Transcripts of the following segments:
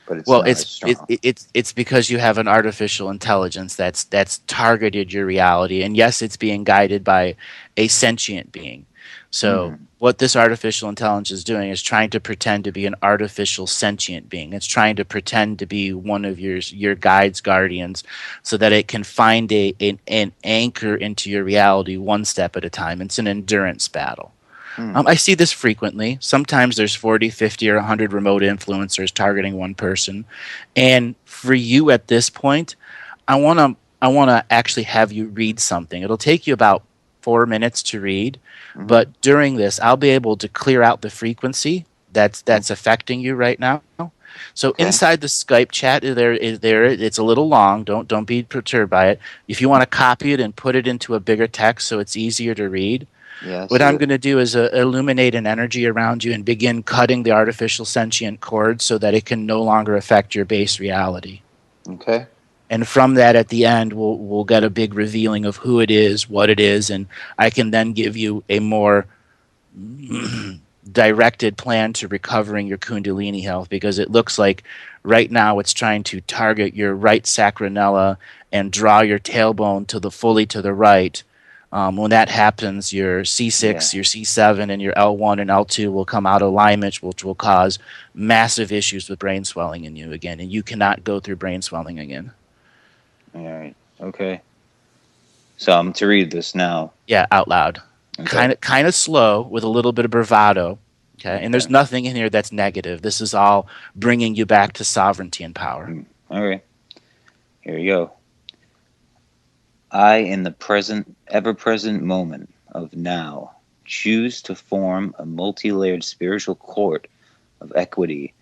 but it's Well, not as strong. it's because you have an artificial intelligence that's targeted your reality, and yes, it's being guided by a sentient being. So Hmm. what this artificial intelligence is doing is trying to pretend to be an artificial sentient being. It's trying to pretend to be one of your guides, guardians, so that it can find an anchor into your reality one step at a time. It's an endurance battle. Hmm. I see this frequently. Sometimes there's 40, 50, or 100 remote influencers targeting one person. And for you at this point, I want to actually have you read something. It'll take you about 4 minutes to read, Hmm. but during this, I'll be able to clear out the frequency that's affecting you right now. So Okay. inside the Skype chat, it's a little long. Don't be perturbed by it. If you want to copy it and put it into a bigger text so it's easier to read, Yeah, I what see I'm it. going to do is illuminate an energy around you and begin cutting the artificial sentient cord so that it can no longer affect your base reality. Okay. And from that, at the end, we'll get a big revealing of who it is, what it is, and I can then give you a more directed plan to recovering your Kundalini health, because it looks like right now it's trying to target your right sacranella and draw your tailbone to the fully to the right. When that happens, your Yeah. C6, your C7, and your L1 and L2 will come out of alignment, which will cause massive issues with brain swelling in you again, and you cannot go through brain swelling again. All right. Okay. So I'm to read this now. Yeah, out loud. Okay. Kind of slow with a little bit of bravado. Okay, and Okay. there's nothing in here that's negative. This is all bringing you back to sovereignty and power. All right. Here we go. I, in the present, ever present moment of now, choose to form a multi layered spiritual court of equity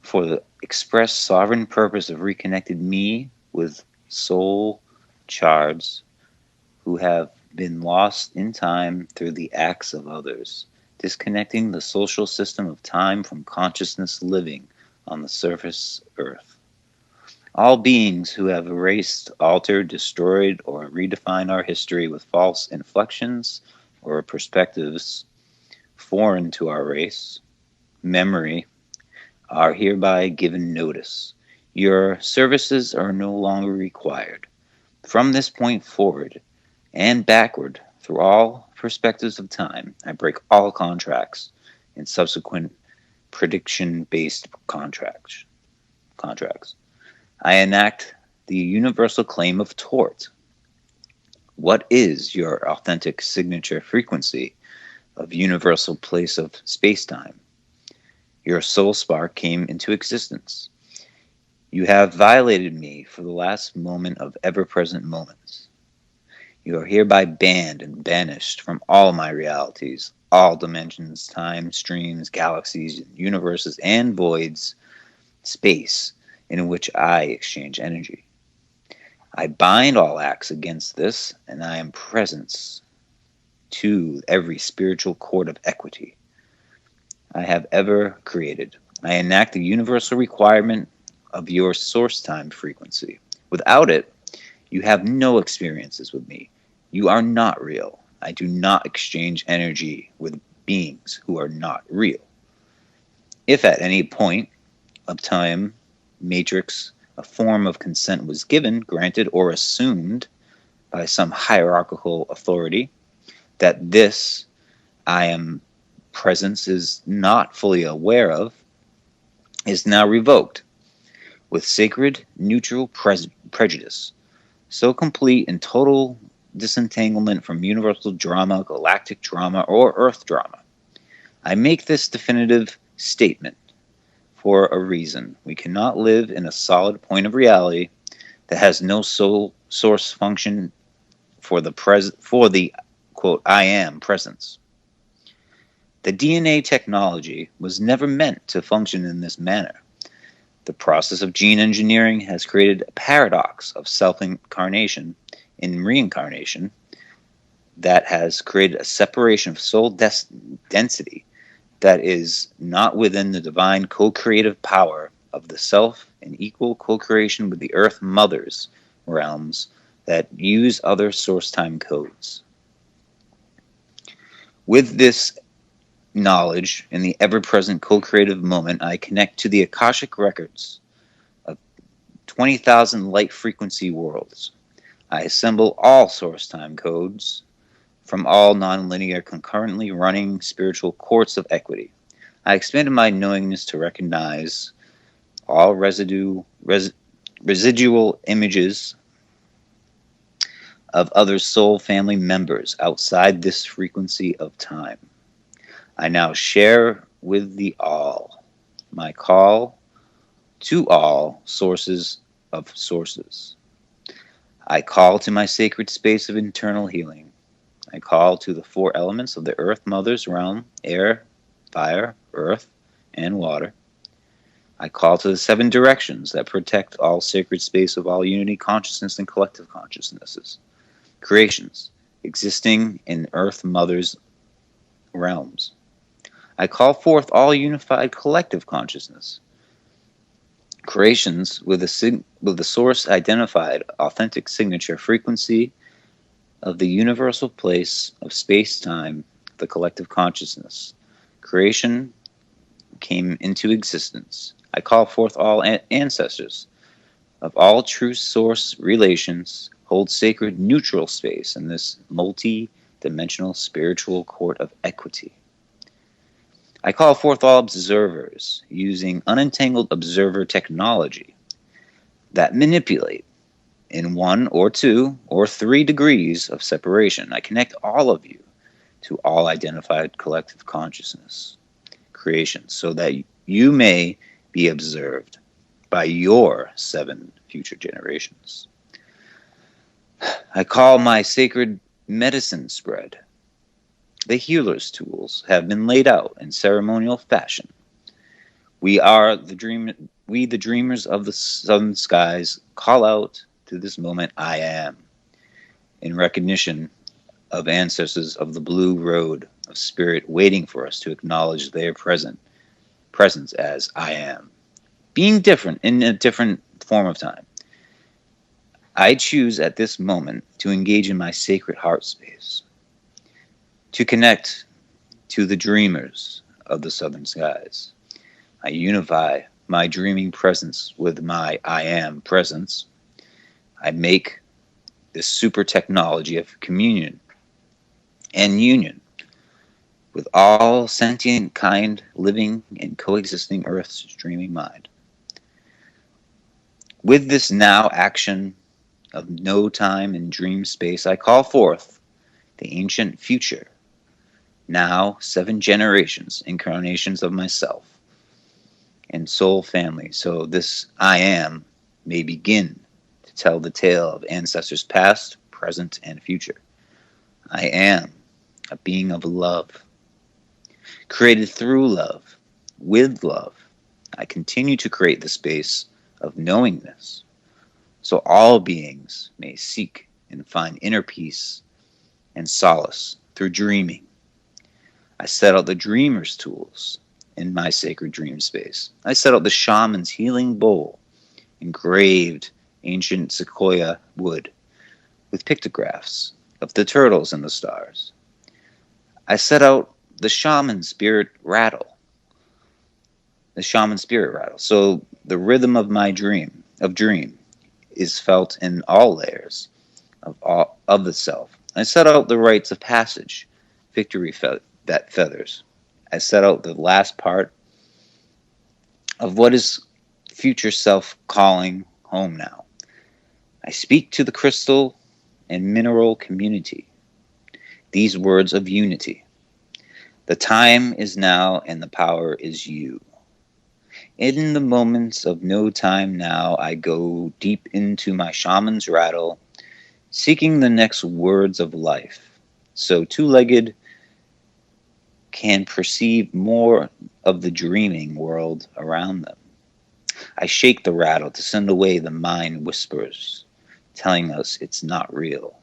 for the express sovereign purpose of reconnecting me with soul shards who have been lost in time through the acts of others, disconnecting the social system of time from consciousness living on the surface earth. All beings who have erased, altered, destroyed, or redefined our history with false inflections or perspectives foreign to our race, memory, are hereby given notice. Your services are no longer required. From this point forward and backward through all perspectives of time, I break all contracts and subsequent prediction based contracts. I enact the universal claim of tort. What is your authentic signature frequency of universal place of space-time? Your soul spark came into existence. You have violated me for the last moment of ever present moments. You are hereby banned and banished from all my realities, all dimensions, time, streams, galaxies, universes, and voids, space in which I exchange energy. I bind all acts against this, and I am presence to every spiritual court of equity I have ever created. I enact the universal requirement of your source time frequency. Without it, you have no experiences with me. You are not real. I do not exchange energy with beings who are not real. If at any point of time, matrix, a form of consent was given, granted, or assumed by some hierarchical authority that this I am presence is not fully aware of, is now revoked with sacred neutral prejudice, so complete and total disentanglement from universal drama, galactic drama, or earth drama. I make this definitive statement for a reason. We cannot live in a solid point of reality that has no soul source function for the quote I am presence. The DNA technology was never meant to function in this manner. The process of gene engineering has created a paradox of self incarnation in reincarnation that has created a separation of soul density that is not within the divine co creative power of the self and equal co creation with the earth mother's realms that use other source time codes. With this knowledge in the ever present co creative moment, I connect to the Akashic records 20,000 light frequency worlds. I assemble all source time codes from all nonlinear, concurrently running spiritual courts of equity. I expanded my knowingness to recognize all residual images of other soul family members outside this frequency of time. I now share with the all my call to all sources of sources. I call to my sacred space of internal healing. I call to the four elements of the Earth Mother's realm: air, fire, earth, and water. I call to the seven directions that protect all sacred space of all unity consciousness and collective consciousnesses, creations existing in Earth Mother's realms. I call forth all unified collective consciousness, creations with the source identified authentic signature frequency of the universal place of space-time, the collective consciousness. Creation came into existence. I call forth all ancestors of all true source relations hold sacred neutral space in this multi-dimensional spiritual court of equity. I call forth all observers using unentangled observer technology that manipulate in 1 or 2 or 3 degrees of separation. I connect all of you to all identified collective consciousness creation so that you may be observed by your 7 future generations. I call my sacred medicine spread. The healer's tools have been laid out in ceremonial fashion. We the dreamers of the southern skies, call out to this moment I am, in recognition of ancestors of the blue road of spirit waiting for us to acknowledge their presence as I am, being different in a different form of time. I choose at this moment to engage in my sacred heart space, to connect to the dreamers of the southern skies. I unify my dreaming presence with my I am presence. I make this super technology of communion and union with all sentient kind living and coexisting Earth's dreaming mind. With this now action of no time and dream space, I call forth the ancient future, now 7 generations, incarnations of myself and soul family, so this I am may begin to tell the tale of ancestors past, present, and future. I am a being of love, created through love, with love. I continue to create the space of knowingness, so all beings may seek and find inner peace and solace through dreaming. I set out the dreamer's tools in my sacred dream space. I set out the shaman's healing bowl, engraved ancient sequoia wood with pictographs of the turtles and the stars. I set out the shaman spirit rattle, so the rhythm of my dream is felt in all layers of the self. I set out the rites of passage, victory that feathers. I set out the last part of what is future self calling home now. I speak to the crystal and mineral community these words of unity. The time is now and the power is you. In the moments of no time now, I go deep into my shaman's rattle, seeking the next words of life, so two-legged can perceive more of the dreaming world around them. I shake the rattle to send away the mind whispers, telling us it's not real.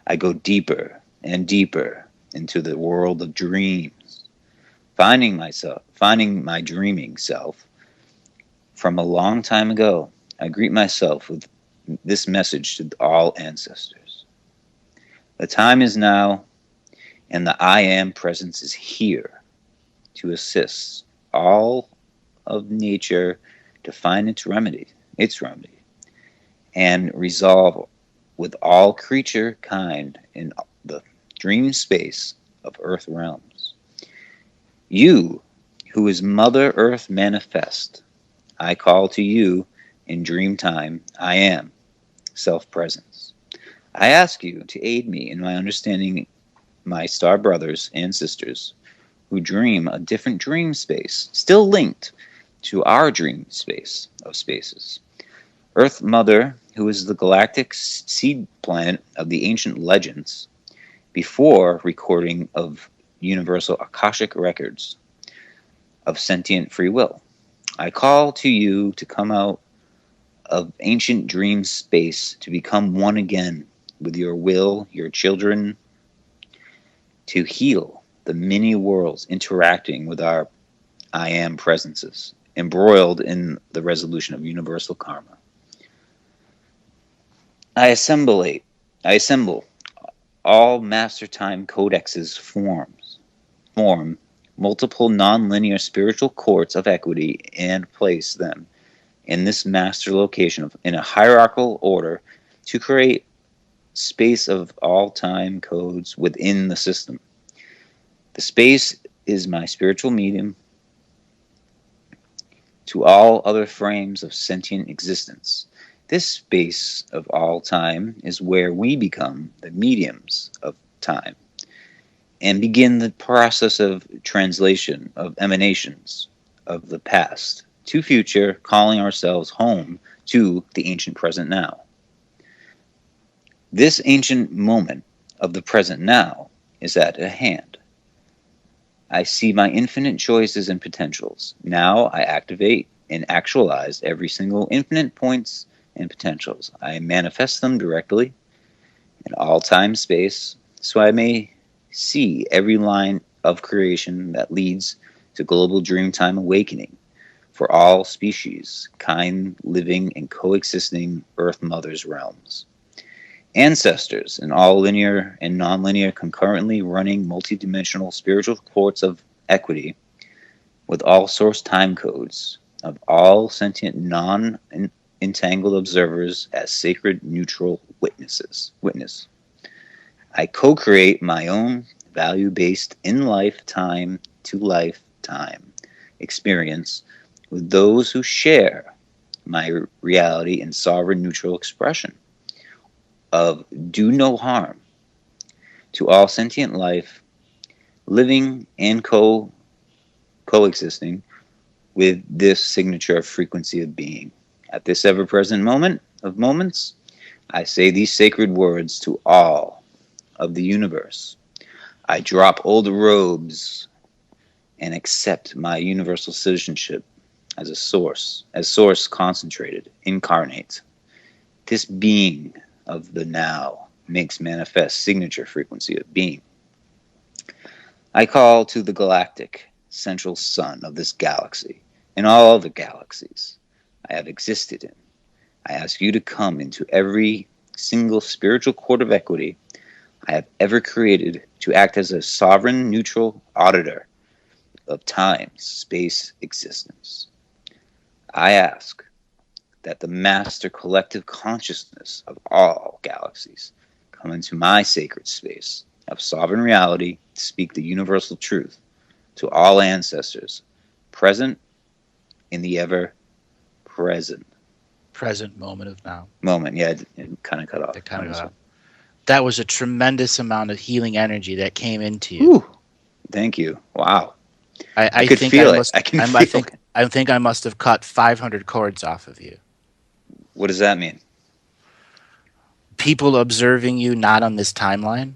I go deeper and deeper into the world of dreams, finding my dreaming self from a long time ago. I greet myself with this message to all ancestors. The time is now, and the I am presence is here to assist all of nature to find its its remedy, and resolve with all creature kind in the dream space of earth realms. You, who is Mother Earth manifest, I call to you in dream time. I am self-presence. I ask you to aid me in my understanding my star brothers and sisters who dream a different dream space, still linked to our dream space of spaces. Earth Mother, who is the galactic seed planet of the ancient legends, before recording of universal Akashic records of sentient free will. I call to you to come out of ancient dream space to become one again with your will, your children, to heal the many worlds interacting with our I am presences, embroiled in the resolution of universal karma. I assemble all master time codexes form multiple non-linear spiritual courts of equity and place them in this master location in a hierarchical order to create space of all time codes within the system. The space is my spiritual medium to all other frames of sentient existence. This space of all time is where we become the mediums of time and begin the process of translation of emanations of the past to future, calling ourselves home to the ancient present now. This ancient moment of the present now is at hand. I see my infinite choices and potentials. Now I activate and actualize every single infinite points and potentials. I manifest them directly in all time space so I may see every line of creation that leads to global dreamtime awakening for all species, kind, living, and coexisting Earth Mother's realms. Ancestors in all linear and nonlinear concurrently running multidimensional spiritual courts of equity with all source time codes of all sentient non-entangled observers as sacred neutral witness. I co-create my own value-based in-lifetime to lifetime experience with those who share my reality in sovereign neutral expression of do no harm to all sentient life living and coexisting with this signature of frequency of being. At this ever-present moment of moments, I say these sacred words to all of the universe. I drop old robes and accept my universal citizenship as a source concentrated, incarnate. This being of the now makes manifest signature frequency of being. I call to the galactic central sun of this galaxy and all other galaxies I have existed in. I ask you to come into every single spiritual court of equity I have ever created to act as a sovereign neutral auditor of time, space, existence. I ask that the master collective consciousness of all galaxies come into my sacred space of sovereign reality to speak the universal truth to all ancestors present in the ever present moment of now. Moment. Yeah, it kind of cut off. That was a tremendous amount of healing energy that came into you. Ooh, thank you. Wow. I could think feel I it. must, I can feel it. I think I must have cut 500 cords off of you. What does that mean? People observing you not on this timeline